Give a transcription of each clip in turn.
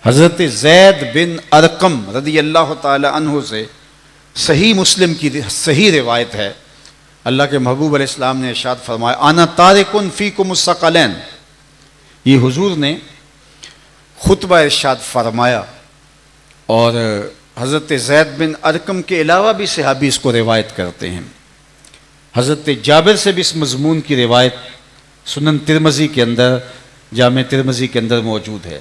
حضرت زید بن ارقم رضی اللہ تعالی عنہ سے صحیح مسلم کی صحیح روایت ہے، اللہ کے محبوب علیہ السلام نے ارشاد فرمایا انا تارکن فیکم الثقلین. یہ حضور نے خطبہ ارشاد فرمایا، اور حضرت زید بن ارقم کے علاوہ بھی صحابی اس کو روایت کرتے ہیں. حضرت جابر سے بھی اس مضمون کی روایت سنن ترمذی کے اندر، جامع ترمذی کے اندر موجود ہے.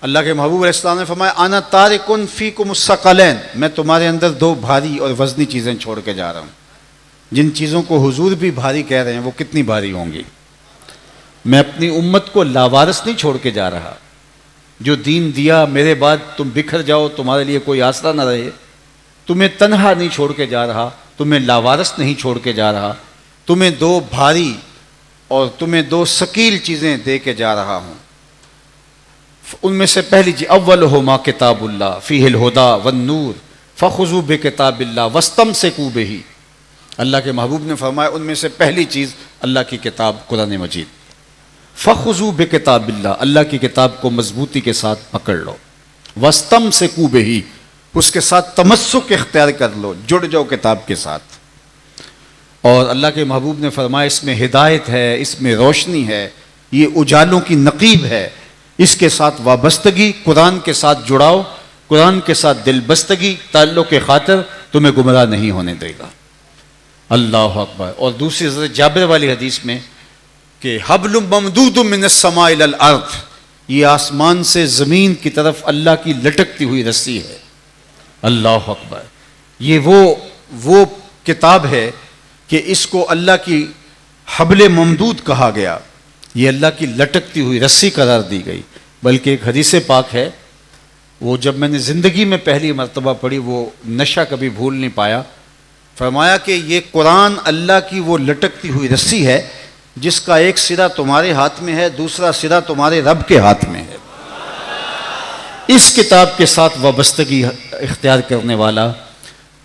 اللہ کے محبوب علیہ السلام نے فرمایا انا تارکن فیکم الثقلین، میں تمہارے اندر دو بھاری اور وزنی چیزیں چھوڑ کے جا رہا ہوں. جن چیزوں کو حضور بھی بھاری کہہ رہے ہیں وہ کتنی بھاری ہوں گی. میں اپنی امت کو لاوارث نہیں چھوڑ کے جا رہا. جو دین دیا میرے بعد تم بکھر جاؤ، تمہارے لیے کوئی آسرا نہ رہے. تمہیں تنہا نہیں چھوڑ کے جا رہا، تمہیں لاوارث نہیں چھوڑ کے جا رہا. تمہیں دو بھاری اور تمہیں دو ثقیل چیزیں دے کے جا رہا ہوں. ان میں سے پہلی چیز اولہما کتاب اللہ فیہ الہدی والنور فخذوا بکتاب اللہ واستمسکوا بہ. اللہ کے محبوب نے فرمایا ان میں سے پہلی چیز اللہ کی کتاب قرآن مجید. فخذوا بکتاب اللہ، اللہ کی کتاب کو مضبوطی کے ساتھ پکڑ لو. واستمسکوا بہ، اس کے ساتھ تمسک اختیار کر لو، جڑ جاؤ کتاب کے ساتھ. اور اللہ کے محبوب نے فرمایا اس میں ہدایت ہے، اس میں روشنی ہے، یہ اجالوں کی نقیب ہے. اس کے ساتھ وابستگی، قرآن کے ساتھ جڑاؤ، قرآن کے ساتھ دل بستگی، تعلق خاطر تمہیں گمراہ نہیں ہونے دے گا. اللہ اکبر. اور دوسری حضرت جابر والی حدیث میں کہ حبل ممدود من السماء الی الارض، یہ آسمان سے زمین کی طرف اللہ کی لٹکتی ہوئی رسی ہے. اللہ اکبر. یہ وہ کتاب ہے کہ اس کو اللہ کی حبل ممدود کہا گیا، یہ اللہ کی لٹکتی ہوئی رسی قرار دی گئی. بلکہ ایک حدیث پاک ہے، وہ جب میں نے زندگی میں پہلی مرتبہ پڑھی وہ نشہ کبھی بھول نہیں پایا. فرمایا کہ یہ قرآن اللہ کی وہ لٹکتی ہوئی رسی ہے جس کا ایک سرا تمہارے ہاتھ میں ہے، دوسرا سرا تمہارے رب کے ہاتھ میں ہے. اس کتاب کے ساتھ وابستگی اختیار کرنے والا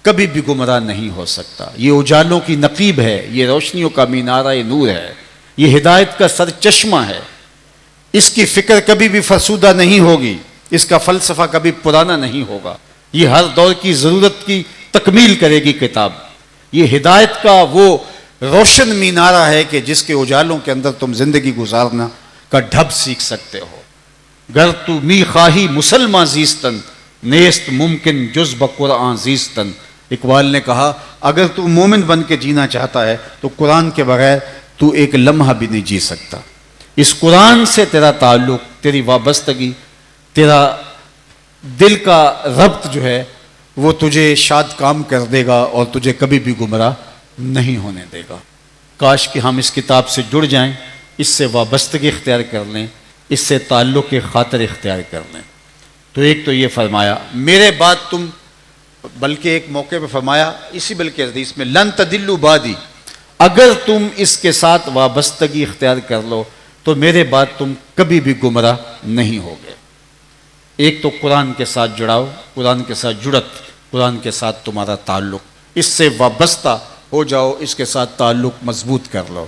کبھی بھی گمراہ نہیں ہو سکتا. یہ اجالوں کی نقیب ہے، یہ روشنیوں کا مینارہ نور ہے، یہ ہدایت کا سر چشمہ ہے. اس کی فکر کبھی بھی فرسودہ نہیں ہوگی، اس کا فلسفہ کبھی پرانا نہیں ہوگا. یہ ہر دور کی ضرورت کی تکمیل کرے گی کتاب. یہ ہدایت کا وہ روشن مینارہ ہے کہ جس کے اجالوں کے اندر تم زندگی گزارنا کا ڈھب سیکھ سکتے ہو. گر تو می خواہی مسلمان زیستن، نیست ممکن جز بقرآن زیستن. اقبال نے کہا اگر تو مومن بن کے جینا چاہتا ہے تو قرآن کے بغیر تو ایک لمحہ بھی نہیں جی سکتا. اس قرآن سے تیرا تعلق، تیری وابستگی، تیرا دل کا ربط جو ہے وہ تجھے شاد کام کر دے گا اور تجھے کبھی بھی گمراہ نہیں ہونے دے گا. کاش کہ ہم اس کتاب سے جڑ جائیں، اس سے وابستگی اختیار کر لیں، اس سے تعلق خاطر اختیار کر لیں. تو ایک تو یہ فرمایا میرے بعد تم، بلکہ ایک موقع پہ فرمایا اسی بلکہ حدیث میں لن تدلوا بعدی، اگر تم اس کے ساتھ وابستگی اختیار کر لو تو میرے بعد تم کبھی بھی گمراہ نہیں ہوگے. ایک تو قرآن کے ساتھ جڑاؤ، قرآن کے ساتھ جڑت، قرآن کے ساتھ تمہارا تعلق، اس سے وابستہ ہو جاؤ، اس کے ساتھ تعلق مضبوط کر لو.